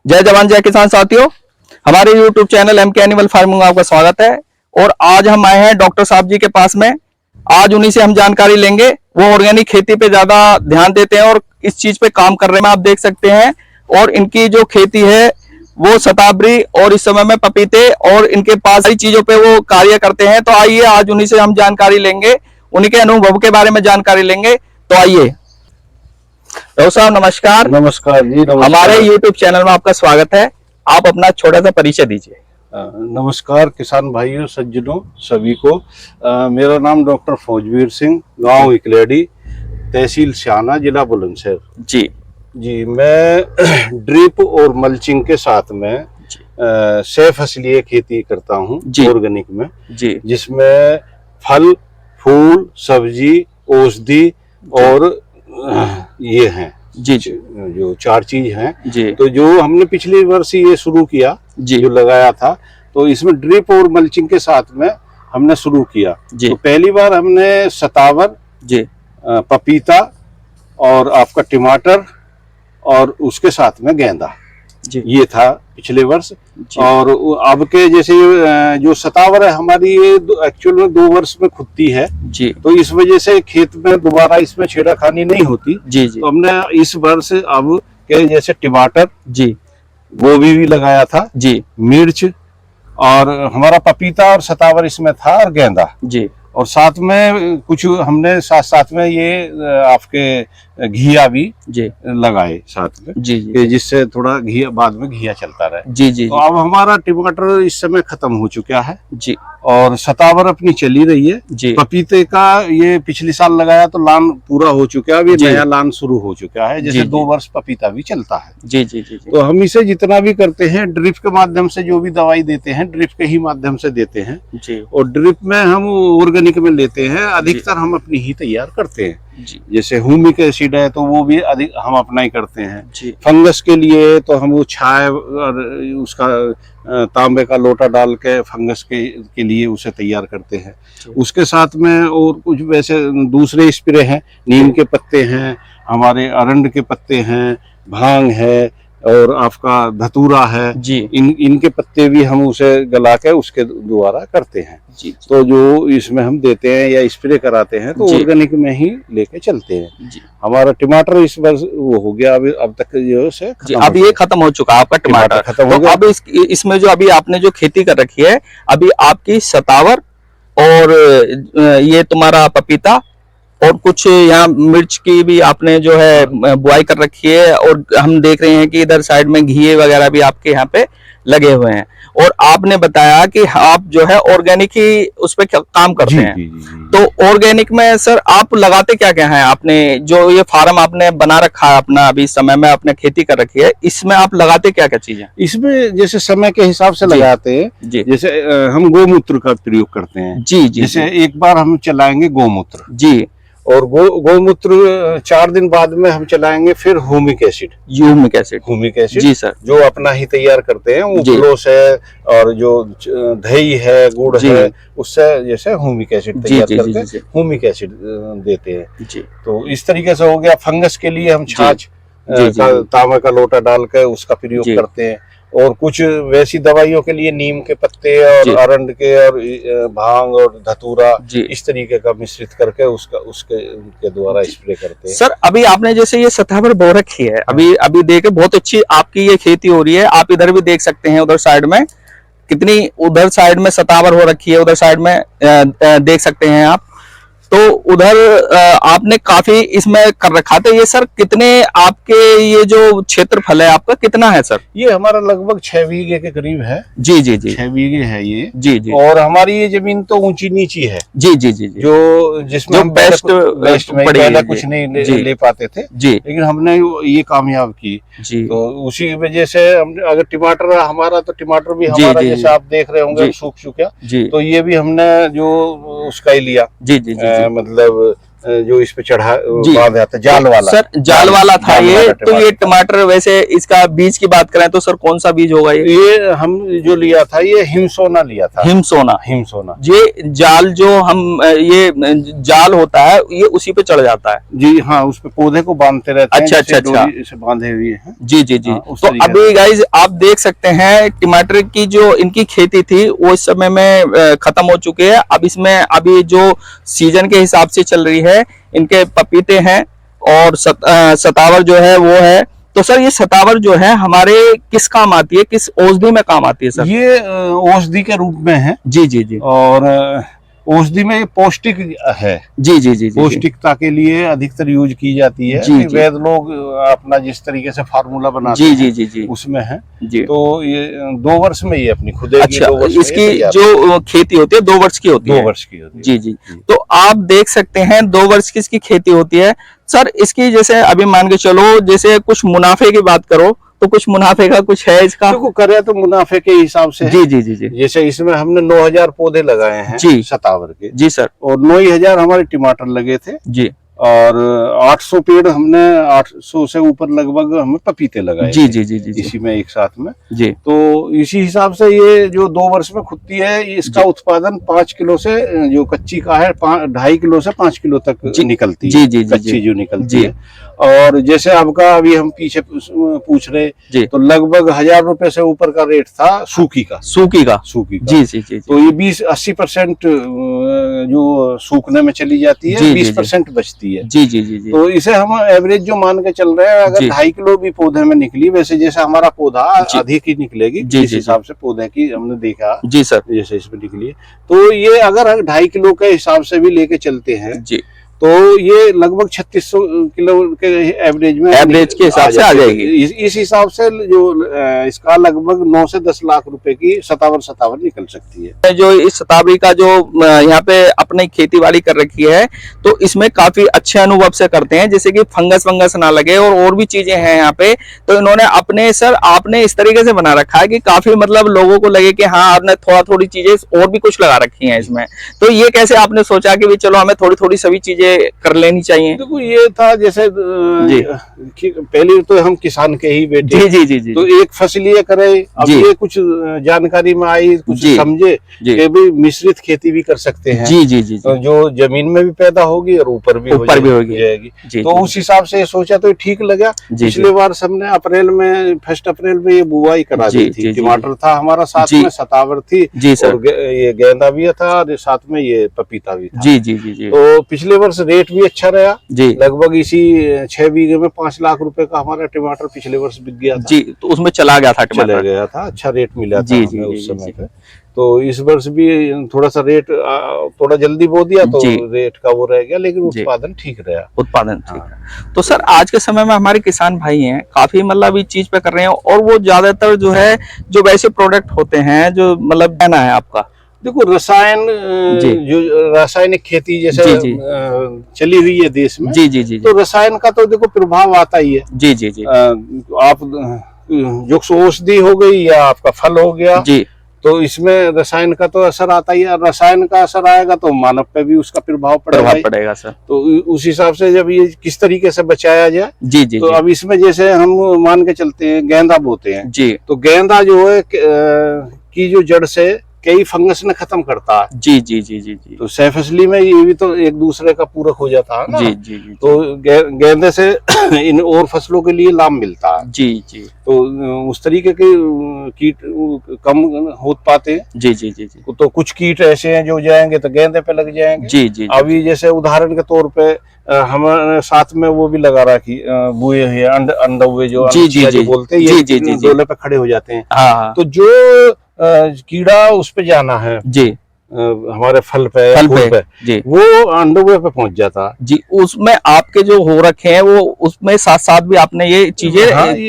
जय जवान जय किसान साथियों, हमारे YouTube channel MK animal farming में आपका स्वागत है। और आज हम आए हैं डॉक्टर साहब जी के पास में। आज उन्हीं से हम जानकारी लेंगे। वो ऑर्गेनिक खेती पे ज्यादा ध्यान देते हैं और इस चीज पे काम कर रहे हैं, आप देख सकते हैं। और इनकी जो खेती है वो शतावरी और इस समय में पपीते और इनके पास सारी चीजों पे वो कार्य करते हैं। तो आइए आज उन्हीं से हम जानकारी लेंगे, उन्हीं के अनुभव के बारे में जानकारी लेंगे। तो आइए डॉक्टर साहब, नमस्कार। नमस्कार जी। नमस्कार। हमारे YouTube चैनल में आपका स्वागत है। आप अपना छोटा सा परिचय दीजिए। नमस्कार किसान भाइयों सज्जनों सभी को। मेरा नाम डॉक्टर फौजवीर सिंह, गांव इकलेडी, तहसील सियाना, जिला बुलंदशहर। जी जी, मैं ड्रिप और मल्चिंग के साथ में सह फसलीय खेती करता हूं ऑर्गेनिक में जी, जिसमें फल फूल सब्जी औषधि और ये हैं जी जी जो चार चीज हैं जी। तो जो हमने पिछले वर्ष ये शुरू किया जी, जो लगाया था, तो इसमें ड्रिप और मल्चिंग के साथ में हमने शुरू किया जी। तो पहली बार हमने सतावर जी, पपीता और आपका टमाटर और उसके साथ में गेंदा जी, ये था पिछले वर्ष। और अब के जैसे जो सतावर है हमारी, ये एक्चुअल में 2 वर्ष में खुदती है जी, तो इस वजह से खेत में दोबारा इसमें छेड़खानी नहीं होती जी जी। तो हमने इस वर्ष अब के जैसे टमाटर जी, गोभी भी लगाया था जी, मिर्च, और हमारा पपीता और सतावर इसमें था, और गेंदा जी। और साथ में कुछ हमने साथ में ये आपके घिया भी जी लगाए साथ में जी जी, जिससे थोड़ा घिया बाद में घिया चलता रहे जी जी। तो अब हमारा टमाटर इस समय खत्म हो चुका है जी, और सतावर अपनी चली रही है जी। पपीते का ये पिछले साल लगाया तो लान पूरा हो चुका है, अभी नया लान शुरू हो चुका है, जैसे 2 वर्ष पपीता भी चलता है जी जी जी। तो हम इसे जितना भी करते हैं ड्रिप के माध्यम से, जो भी दवाई देते हैं ड्रिप के ही माध्यम से देते हैं जी। और ड्रिप में हम ऑर्गेनिक में लेते हैं, अधिकतर हम अपनी ही तैयार करते हैं जी। जैसे ह्यूमिक एसिड है तो वो भी अधिक हम अपना ही करते हैं जी। फंगस के लिए तो हम वो छाय और उसका तांबे का लोटा डाल के फंगस के लिए उसे तैयार करते हैं। उसके साथ में और कुछ वैसे दूसरे स्प्रे हैं, नीम के पत्ते हैं, हमारे अरंड के पत्ते हैं, भांग है और आपका धतूरा है जी। इनके पत्ते भी हम उसे गला के उसके द्वारा करते हैं जी। तो जो इसमें हम देते हैं या स्प्रे कराते हैं तो ऑर्गेनिक में ही लेके चलते हैं जी। हमारा टमाटर इस वर्ष वो हो गया, अभी अब तक जो से अब ये खत्म हो चुका आपका टमाटर खत्म हो गया। अब इसमें जो अभी आपने जो खेती कर रखी है, अभी आपकी सतावर और ये तुम्हारा पपीता और कुछ यहाँ मिर्च की भी आपने जो है बुआई कर रखी है, और हम देख रहे हैं कि इधर साइड में घिए वगैरह भी आपके यहाँ पे लगे हुए हैं। और आपने बताया कि आप जो है ऑर्गेनिक ही उस पे काम करते हैं जी, तो ऑर्गेनिक में सर आप लगाते क्या क्या है? आपने जो ये फार्म आपने बना रखा है अपना, अभी समय में आपने खेती कर रखी है, इसमें आप लगाते क्या क्या चीजें? इसमें जैसे समय के हिसाब से लगाते हैं जी। जैसे हम गोमूत्र का प्रयोग करते हैं जी जी। जैसे एक बार हम चलाएंगे गोमूत्र जी, और गोमूत्र 4 दिन बाद में हम चलाएंगे फिर ह्यूमिक एसिड जी सर, जो अपना ही तैयार करते हैं, उपलोस है और जो दही है गुड़ है उससे जैसे ह्यूमिक एसिड तैयार करके ह्यूमिक एसिड देते हैं जी। तो इस तरीके से हो गया। फंगस के लिए हम छाछ तांबे का लोटा डाल कर उसका प्रयोग करते हैं, और कुछ वैसी दवाइयों के लिए नीम के पत्ते और अरंड के और भांग और धतूरा इस तरीके का मिश्रित करके उसके द्वारा स्प्रे करते हैं। सर अभी आपने जैसे ये सतावर बो रखी है, अभी देखे बहुत अच्छी आपकी ये खेती हो रही है। आप इधर भी देख सकते हैं, उधर साइड में कितनी, उधर साइड में सतावर हो रखी है, उधर साइड में देख सकते हैं आप। तो उधर आपने काफी इसमें कर रखा था। ये सर कितने आपके ये जो क्षेत्रफल है आपका कितना है सर? ये हमारा लगभग 6 बीघे के करीब है जी जी जी। 6 बीघे है ये जी जी। और हमारी ये जमीन तो ऊंची नीची है जी जी जी, जो जिसमें हम बेस्ट में पहले कुछ नहीं ले पाते थे जी, लेकिन हमने ये कामयाब की जी। तो उसी वजह से हम, अगर टमाटर हमारा तो टमाटर भी हमारा जैसे आप देख रहे होंगे सूख चुका जी, तो ये भी हमने जो उसका ही लिया जी जी जी, मतलब जो इस पे चढ़ा बांधा था, जाल वाला। सर जाल वाला था ये। तो ये टमाटर, वैसे इसका बीज की बात करें तो सर कौन सा बीज होगा ये हम जो लिया था ये हिमसोना लिया था। हिमसोना। ये जाल जो हम ये जाल होता है ये उसी पे चढ़ जाता है जी। हाँ, उस पे पौधे को बांधते रहते हैं। अच्छा। इसे बांधे हुए हैं। जी। तो अभी गाइज आप देख सकते हैं टमाटर की जो इनकी खेती थी वो इस समय में खत्म हो चुकी है। अब इसमें अभी जो सीजन के हिसाब से चल रही है, इनके पपीते हैं और सतावर जो है वो है। तो सर ये सतावर जो है हमारे किस काम आती है, किस औषधि में काम आती है सर? ये औषधि के रूप में है। जी। और औषधि में पौष्टिक है। जी। पौष्टिकता के लिए अधिकतर यूज की जाती है। वैद लोग अपना जिस तरीके से फार्मूला बनाते हैं जी उसमें है जी। तो ये 2 वर्ष में ये अपनी खुद इसकी जो खेती होती है 2 वर्ष की होती है। 2 वर्ष की होती है जी। तो आप देख सकते हैं 2 वर्ष की इसकी खेती होती है। सर इसकी जैसे अभी मान के चलो, जैसे कुछ मुनाफे की बात करो तो कुछ मुनाफे का कुछ है इसका? देखो करे तो मुनाफे के हिसाब से जी। जैसे इसमें हमने 9000 पौधे लगाए हैं जी सतावर के जी सर, और 9000 हमारे टमाटर लगे थे जी, और 800 पेड़ हमने 800 से ऊपर लगभग हमें पपीते लगाए जी इसी में एक साथ में जी। तो इसी हिसाब से ये जो 2 वर्ष में खुदती है, इसका उत्पादन 5 किलो से जो कच्ची का है 2.5 किलो से 5 किलो तक निकलती है कच्ची जो निकलती है। और जैसे आपका अभी हम पीछे पूछ रहे तो लगभग 1000 रुपए से ऊपर का रेट था सूखी का जी। तो ये 20-80% जो सूखने में चली जाती है, 20% बचती है जी। तो इसे हम एवरेज जो मान के चल रहे हैं, अगर 2.5 किलो भी पौधे में निकली, वैसे जैसे हमारा पौधा अधिक ही निकलेगी जिस हिसाब से पौधे की हमने देखा जी सर, जैसे इसमें निकली, तो ये अगर 2.5 किलो के हिसाब से भी लेके चलते हैं जी, तो ये लगभग 3600 किलो के एवरेज के हिसाब से आ जाएगी। इस हिसाब से जो इसका लगभग 9 से 10 लाख रुपए की सतावर निकल सकती है। जो इस सतावरी का जो यहाँ पे अपनी खेती बाड़ी कर रखी है, तो इसमें काफी अच्छे अनुभव से करते हैं, जैसे कि फंगस ना लगे और भी चीजें हैं यहाँ पे। तो इन्होंने अपने सर आपने इस तरीके से बना रखा है कि काफी मतलब लोगों को लगे कि हाँ आपने थोड़ी चीजें और भी कुछ लगा रखी है इसमें। तो ये कैसे आपने सोचा कि चलो हमें थोड़ी सभी चीजें कर लेनी चाहिए? देखो ये था जैसे पहले तो हम किसान के ही बेटे जी। तो एक फसल ये करे, अब ये कुछ जानकारी में आई, कुछ समझे कि भी मिश्रित खेती भी कर सकते हैं जी। तो जो जमीन में भी पैदा होगी और ऊपर भी हो जाएगी। तो उस हिसाब से सोचा तो ठीक लगा। पिछले बार हमने 1 अप्रैल में ये बुआई करा दी थी। टमाटर था हमारा, साथ में सतावर थी और ये गेंदा भी था, और साथ में ये पपीता भी था जी। तो पिछले वर्ष रेट भी अच्छा रहा जी। लगभग इसी 6 बीघे में 5 लाख रुपए का हमारा टमाटर पिछले वर्ष बिक गया था जी। तो उसमें चला गया था, अच्छा रेट मिला था हमें उस समय पे। तो इस वर्ष भी थोड़ा सा रेट थोड़ा जल्दी बो दिया तो रेट का वो रह गया, लेकिन उत्पादन ठीक रहा। तो सर आज के समय में हमारे किसान भाई हैं काफी मतलब इस चीज पे कर रहे हैं, और वो ज्यादातर जो है जो वैसे प्रोडक्ट होते हैं जो मतलब कहना है आपका, देखो रसायन जो रासायनिक खेती जैसे चली हुई है देश में जी। तो रसायन का तो देखो प्रभाव आता ही है जी। आप जो औषधि हो गई या आपका फल हो गया जी, तो इसमें रसायन का तो असर आता ही है। रसायन का असर आएगा तो मानव पे भी उसका प्रभाव पड़ेगा सर। तो उस हिसाब से जब ये किस तरीके से बचाया जाए जी। तो अब इसमें जैसे हम मान के चलते हैं गेंदा बोते हैं जी, तो गेंदा जो है की जो जड़ से कई फंगस ने खत्म करता है जी। तो सह फसली में ये भी तो एक दूसरे का पूरक हो जाता है ना जी। तो गेंदे से इन और फसलों के लिए लाभ मिलता है जी। तो उस तरीके के कीट कम हो पाते हैं जी। तो कुछ कीट ऐसे हैं जो जाएंगे तो गेंदे पे लग जाएंगे जी। अभी जैसे उदाहरण के तौर पे हमारे साथ में वो भी लगा रखी बुए हुए अंडे जो बोलते हैं, ये डोले पे खड़े हो जाते हैं। तो जो कीड़ा उस पे जाना है जी, हमारे फल पे जी, वो अंडों पे पहुंच जाता जी। उसमें आपके जो हो रखे हैं वो उसमें साथ भी आपने ये चीजें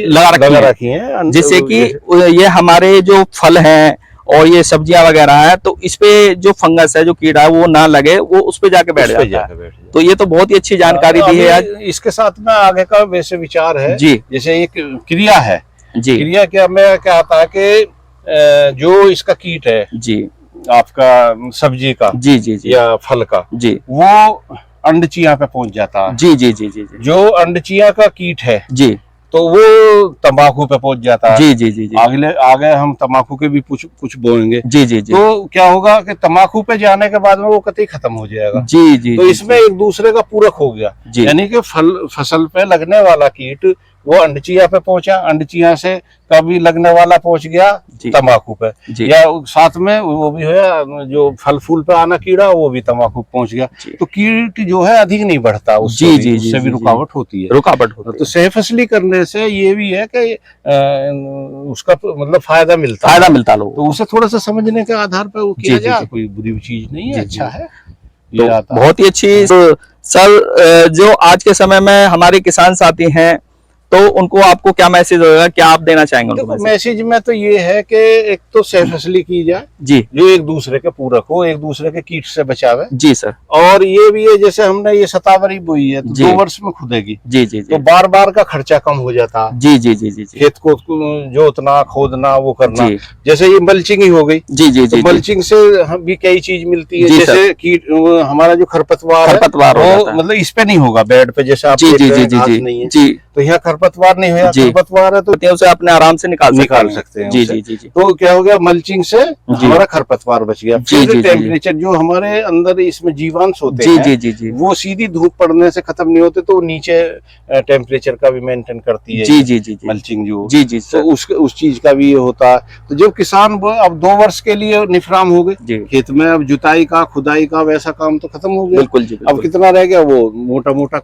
लगा रखी हैं, जैसे कि ये हमारे जो फल हैं और ये सब्जियां वगैरह है, तो इस पे जो फंगस है जो कीड़ा है वो ना लगे, वो उस पे जाके बैठ जाता है। तो ये तो बहुत ही अच्छी जानकारी दी है आज। इसके साथ में आगे का वैसे विचार है जी, जैसे एक क्रिया है जी, क्रिया क्या आता है कि जो इसका कीट है जी, आपका सब्जी का जी या फल का जी, वो अंडचिया पे पहुंच जाता है। जी जी जी जी जी। जो अंडचिया का कीट है जी, तो वो तंबाकू पे पहुंच जाता है। जी जी जी जी। आगे हम तंबाकू के भी कुछ बोएंगे। जी जी जी। तो क्या होगा कि तंबाकू पे जाने के बाद में वो कतई खत्म हो जाएगा। जी जी। तो इसमें एक दूसरे का पूरक हो गया, यानी कि फसल पे लगने वाला कीट वो अंडचिया पे पहुंचा, अंडचिया से कभी लगने वाला पहुंच गया तंबाकू पे, या साथ में वो भी है जो फल फूल पे आना कीड़ा वो भी तंबाकू पहुंच गया। तो कीट जो है अधिक नहीं बढ़ता, उससे भी रुकावट होती है। तो सह फसली करने से ये भी है कि उसका मतलब फायदा मिलता लोगों। तो उसे थोड़ा सा समझने के आधार पर वो किया जाए, कोई बुरी चीज नहीं है, अच्छा है। तो बहुत ही अच्छी। सर, जो आज के समय में हमारे किसान साथी हैं, तो उनको आपको क्या मैसेज होगा, क्या आप देना चाहेंगे उनको? मैसेज में तो ये है कि एक तो सह फसली की जाए जी, जो एक दूसरे के पूरक हो, एक दूसरे के कीट से बचावे। जी सर। और ये भी है, जैसे हमने ये शतावरी बोई है तो 2 वर्ष में खुदेगी। जी जी। तो बार बार का खर्चा कम हो जाता। जी जी जी जी। खेत को जोतना, खोदना, वो करना। जैसे ये मल्चिंग ही हो गई। जी जी जी। मल्चिंग से हम भी कई चीज मिलती है, जैसे कीट हमारा जो खरपतवार है वो मतलब इस पे नहीं होगा बेड पे, जैसे आप नहीं है तो यहाँ खरपतवार नहीं है, खरपतवार है तो उसे अपने आराम से निकाल सकते हैं। जी जी जी। तो क्या हो गया, मल्चिंग से हमारा खरपतवार बच गया। फिर टेम्परेचर जो हमारे अंदर इसमें जीवांश होते हैं वो सीधी धूप पड़ने से खत्म नहीं होते, तो नीचे टेम्परेचर का भी मेंटेन करती है। जी जी जी। मल्चिंग जो जी जी, तो उस चीज का भी ये होता है। तो जब किसान अब 2 वर्ष के लिए निफराम हो गए खेत में, अब जुताई का, खुदाई का वैसा काम तो खत्म हो गया। बिल्कुल जी। अब कितना रह गया, वो मोटा मोटा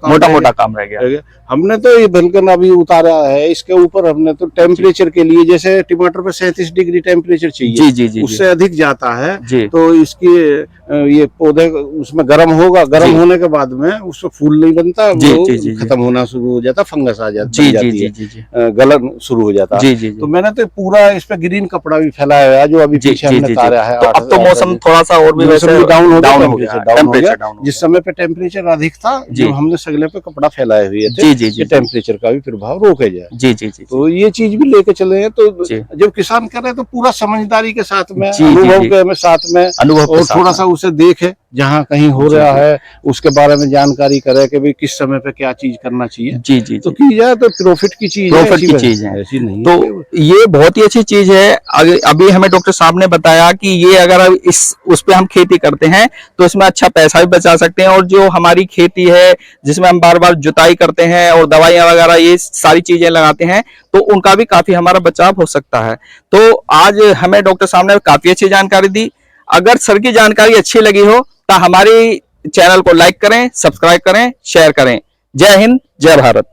काम रह गया। हमने तो ये बल्कन अभी उतारा है, इसके ऊपर हमने तो टेम्परेचर के लिए, जैसे टमाटर पे 37 डिग्री टेम्परेचर चाहिए। जी जी जी। उससे अधिक जाता है तो इसकी ये पौधे उसमें गर्म होगा, गर्म होने के बाद में उसमें फूल नहीं बनता, वो खत्म होना शुरू हो जाता, फंगस आ जाती है, गलन शुरू हो जाता है। तो मैंने तो पूरा इस पे ग्रीन कपड़ा भी फैलाया है, जो अभी पीछे हमने तारा है। तो अब तो मौसम थोड़ा सा और भी डाउन हो गया, जिस समय पे टेम्परेचर अधिक था, जो हमने सगले पे कपड़ा फैलाए हुए थे, टेम्परेचर का भी प्रभाव रोके जाए। जी जी जी। तो ये चीज भी लेके चले हैं। तो जब किसान करे तो पूरा समझदारी के साथ में, अनुभव के साथ में, और थोड़ा सा उसे देखे, जहाँ कहीं हो रहा है उसके बारे में जानकारी करे कि भाई किस समय पे क्या चीज करना चाहिए। जी जी। तो की जाए तो प्रॉफिट की चीज है, ऐसी नहीं। तो ये बहुत ही अच्छी चीज है। अभी हमें डॉक्टर साहब ने बताया कि ये अगर उस पे हम खेती करते हैं तो इसमें अच्छा पैसा भी बचा सकते हैं, और जो हमारी खेती है जिसमें हम बार बार जुताई करते हैं और दवाइयां वगैरह ये सारी चीजें लगाते हैं, तो उनका भी काफी हमारा बचाव हो सकता है। तो आज हमें डॉक्टर साहब ने काफी अच्छी जानकारी दी। अगर सर की जानकारी अच्छी लगी हो तो हमारी चैनल को लाइक करें, सब्सक्राइब करें, शेयर करें। जय हिंद, जय भारत।